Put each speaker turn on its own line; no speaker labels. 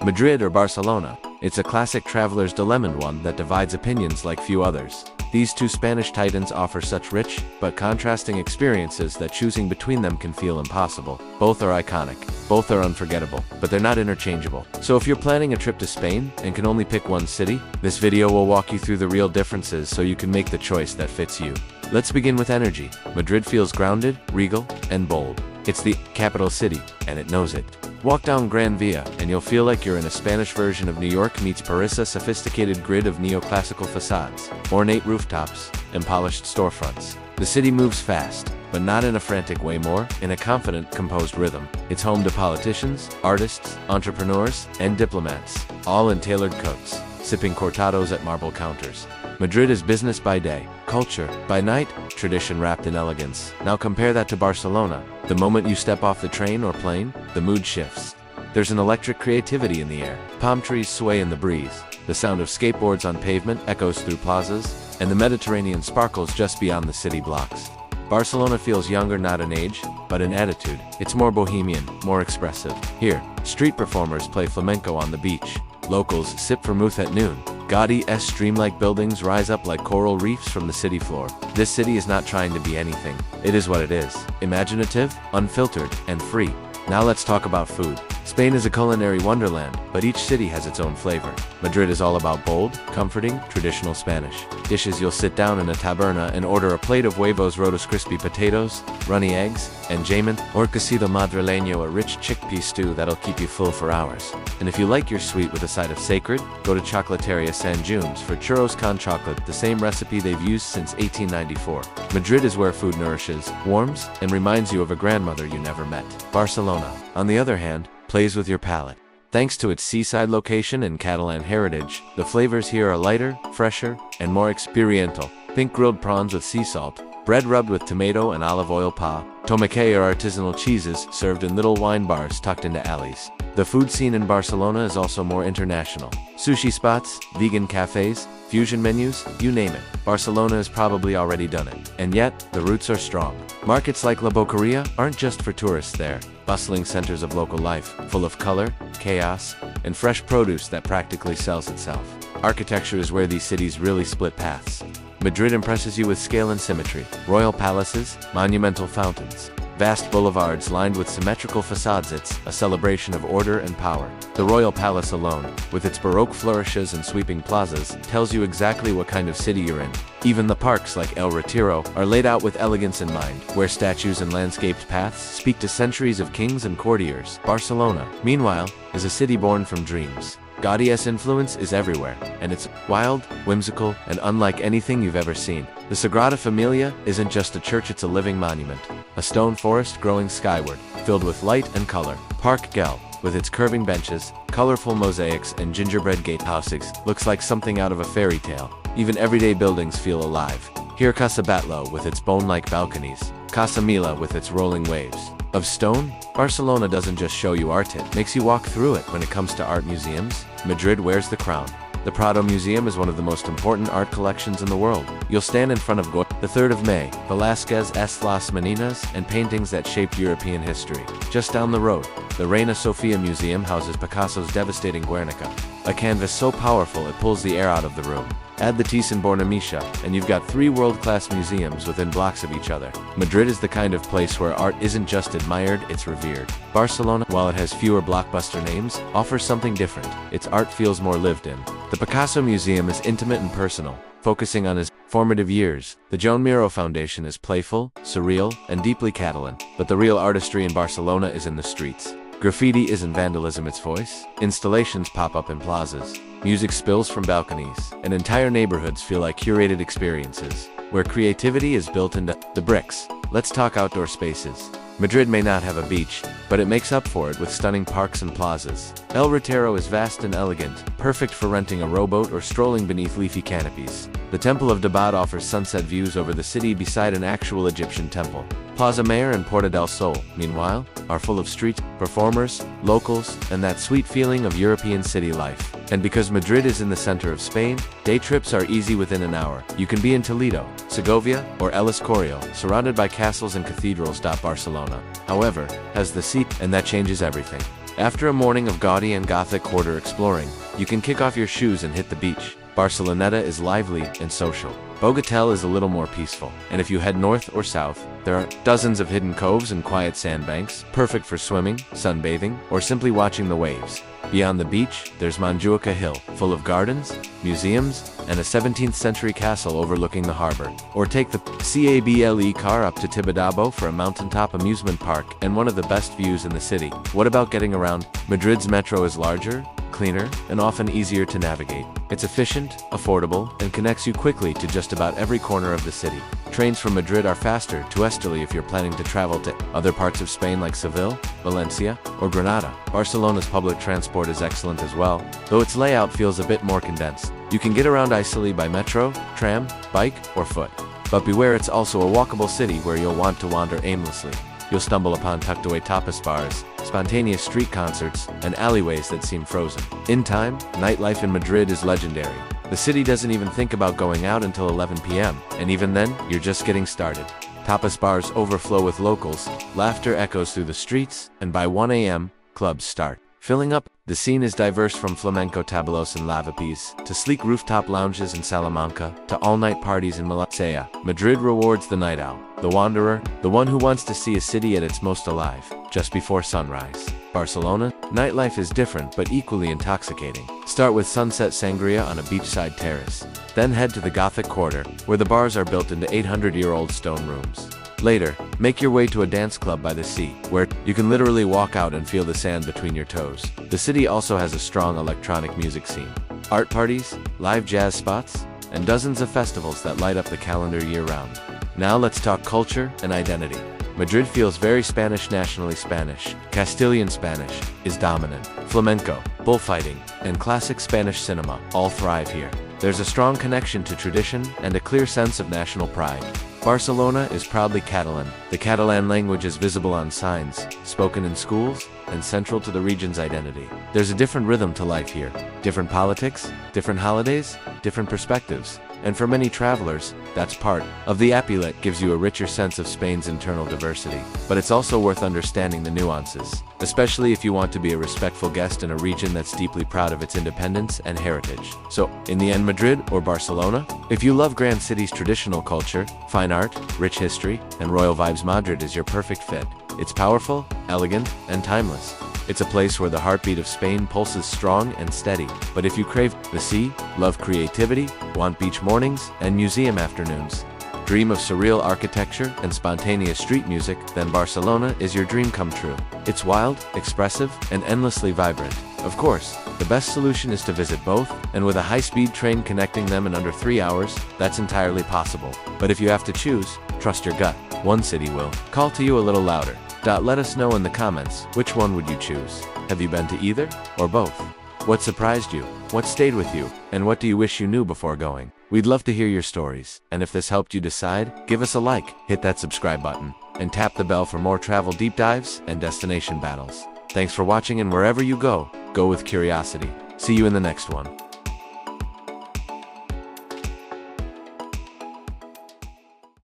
Madrid or Barcelona? It's a classic traveler's dilemma, one that divides opinions like few others. These two Spanish titans offer such rich, but contrasting experiences that choosing between them can feel impossible. Both are iconic, both are unforgettable, but they're not interchangeable. So if you're planning a trip to Spain and can only pick one city, this video will walk you through the real differences so you can make the choice that fits you. Let's begin with energy. Madrid feels grounded, regal, and bold. It's the capital city, and it knows it. Walk down Gran Via, and you'll feel like you're in a Spanish version of New York meets Paris, a sophisticated grid of neoclassical facades, ornate rooftops, and polished storefronts. The city moves fast, but not in a frantic way, more in a confident, composed rhythm. It's home to politicians, artists, entrepreneurs, and diplomats, all in tailored coats, sipping cortados at marble counters. Madrid is business by day, culture by night, tradition wrapped in elegance. Now compare that to Barcelona. The moment you step off the train or plane, the mood shifts. There's an electric creativity in the air. Palm trees sway in the breeze. The sound of skateboards on pavement echoes through plazas, and the Mediterranean sparkles just beyond the city blocks. Barcelona feels younger not in age, but in attitude. It's more bohemian, more expressive. Here, street performers play flamenco on the beach. Locals sip vermouth at noon. Gaudí's dreamlike buildings rise up like coral reefs from the city floor. This city is not trying to be anything. It is what it is. Imaginative, unfiltered, and free. Now let's talk about food. Spain is a culinary wonderland, but each city has its own flavor. Madrid is all about bold, comforting, traditional Spanish dishes. You'll sit down in a taberna and order a plate of huevos rotos, crispy potatoes, runny eggs, and jamin, or cocido madrileño, a rich chickpea stew that'll keep you full for hours. And if you like your sweet with a side of sacred, go to Chocolateria San Junes for churros con chocolate, the same recipe they've used since 1894. Madrid is where food nourishes, warms, and reminds you of a grandmother you never met. Barcelona, on the other hand, plays with your palate. Thanks to its seaside location and Catalan heritage, the flavors here are lighter, fresher, and more experiential. Think grilled prawns with sea salt, bread rubbed with tomato and olive oil, tomate are artisanal cheeses served in little wine bars tucked into alleys. The food scene in Barcelona is also more international. Sushi spots, vegan cafes, fusion menus, you name it. Barcelona has probably already done it. And yet, the roots are strong. Markets like La Boqueria aren't just for tourists there. Bustling centers of local life, full of color, chaos, and fresh produce that practically sells itself. Architecture is where these cities really split paths. Madrid impresses you with scale and symmetry. Royal palaces, monumental fountains, vast boulevards lined with symmetrical facades. It's a celebration of order and power. The Royal Palace alone, with its Baroque flourishes and sweeping plazas, tells you exactly what kind of city you're in. Even the parks like El Retiro are laid out with elegance in mind, where statues and landscaped paths speak to centuries of kings and courtiers. Barcelona, meanwhile, is a city born from dreams. Gaudí's influence is everywhere, and it's wild, whimsical, and unlike anything you've ever seen. The Sagrada Familia isn't just a church, it's a living monument. A stone forest growing skyward, filled with light and color. Park Güell, with its curving benches, colorful mosaics, and gingerbread gatehouses, looks like something out of a fairy tale. Even everyday buildings feel alive. Here Casa Batlló with its bone-like balconies, Casa Mila with its rolling waves. Of stone, Barcelona doesn't just show you art, it makes you walk through it. When it comes to art museums, Madrid wears the crown. The Prado Museum is one of the most important art collections in the world. You'll stand in front of Gaudí, the 3rd of May, Velázquez's Las Meninas, and paintings that shaped European history. Just down the road, the Reina Sofia Museum houses Picasso's devastating Guernica, a canvas so powerful it pulls the air out of the room. Add the Thyssen-Bornemisza, and you've got 3 world-class museums within blocks of each other. Madrid is the kind of place where art isn't just admired, it's revered. Barcelona, while it has fewer blockbuster names, offers something different. Its art feels more lived in. The Picasso Museum is intimate and personal, focusing on his formative years. The Joan Miró Foundation is playful, surreal, and deeply Catalan, but the real artistry in Barcelona is in the streets. Graffiti isn't vandalism, it's voice. Installations pop up in plazas. Music spills from balconies, and entire neighborhoods feel like curated experiences, where creativity is built into the bricks. Let's talk outdoor spaces. Madrid may not have a beach, but it makes up for it with stunning parks and plazas. El Retiro is vast and elegant, perfect for renting a rowboat or strolling beneath leafy canopies. The Temple of Dabat offers sunset views over the city beside an actual Egyptian temple. Plaza Mayor and Puerta del Sol, meanwhile, are full of streets, performers, locals, and that sweet feeling of European city life. And because Madrid is in the center of Spain, day trips are easy within an hour. You can be in Toledo, Segovia, or El Escorial, surrounded by castles and cathedrals. Barcelona, however, has the seat, and that changes everything. After a morning of Gaudí and Gothic quarter exploring, you can kick off your shoes and hit the beach. Barceloneta is lively and social. Bogotel is a little more peaceful, and if you head north or south, there are dozens of hidden coves and quiet sandbanks, perfect for swimming, sunbathing, or simply watching the waves. Beyond the beach, there's Montjuic Hill, full of gardens, museums, and a 17th century castle overlooking the harbor. Or take the cable car up to Tibidabo for a mountaintop amusement park and one of the best views in the city. What about getting around? Madrid's metro is larger, cleaner, and often easier to navigate. It's efficient, affordable, and connects you quickly to just about every corner of the city. Trains from Madrid are faster to Esteli if you're planning to travel to other parts of Spain like Seville, Valencia, or Granada. Barcelona's public transport is excellent as well, though its layout feels a bit more condensed. You can get around Esteli by metro, tram, bike, or foot. But beware, it's also a walkable city where you'll want to wander aimlessly. You'll stumble upon tucked-away tapas bars, spontaneous street concerts, and alleyways that seem frozen. In time, nightlife in Madrid is legendary. The city doesn't even think about going out until 11 p.m., and even then, you're just getting started. Tapas bars overflow with locals, laughter echoes through the streets, and by 1 a.m., clubs start filling up. The scene is diverse from flamenco tableaus and lavapiés, to sleek rooftop lounges in Salamanca, to all-night parties in Malasia. Madrid rewards the night owl, the wanderer, the one who wants to see a city at its most alive, just before sunrise. Barcelona, nightlife is different but equally intoxicating. Start with sunset sangria on a beachside terrace. Then head to the Gothic quarter, where the bars are built into 800-year-old stone rooms. Later, make your way to a dance club by the sea, where you can literally walk out and feel the sand between your toes. The city also has a strong electronic music scene. Art parties, live jazz spots, and dozens of festivals that light up the calendar year-round. Now let's talk culture and identity. Madrid feels very Spanish. Nationally Spanish. Castilian Spanish is dominant. Flamenco, bullfighting, and classic Spanish cinema all thrive here. There's a strong connection to tradition and a clear sense of national pride. Barcelona is proudly Catalan. The Catalan language is visible on signs, spoken in schools, and central to the region's identity. There's a different rhythm to life here. Different politics, different holidays, different perspectives. And for many travelers, that's part of the appeal. It gives you a richer sense of Spain's internal diversity. But it's also worth understanding the nuances, especially if you want to be a respectful guest in a region that's deeply proud of its independence and heritage. So, in the end, Madrid or Barcelona? If you love grand cities' traditional culture, fine art, rich history, and royal vibes, Madrid is your perfect fit. It's powerful, elegant, and timeless. It's a place where the heartbeat of Spain pulses strong and steady. But if you crave the sea, love creativity, want beach mornings, and museum afternoons, dream of surreal architecture and spontaneous street music, then Barcelona is your dream come true. It's wild, expressive, and endlessly vibrant. Of course, the best solution is to visit both, and with a high-speed train connecting them in under 3 hours, that's entirely possible. But if you have to choose, trust your gut. One city will call to you a little louder. Let us know in the comments, which one would you choose? Have you been to either, or both? What surprised you? What stayed with you? And what do you wish you knew before going? We'd love to hear your stories, and if this helped you decide, give us a like, hit that subscribe button, and tap the bell for more travel deep dives and destination battles. Thanks for watching, and wherever you go, go with curiosity. See you in the next one.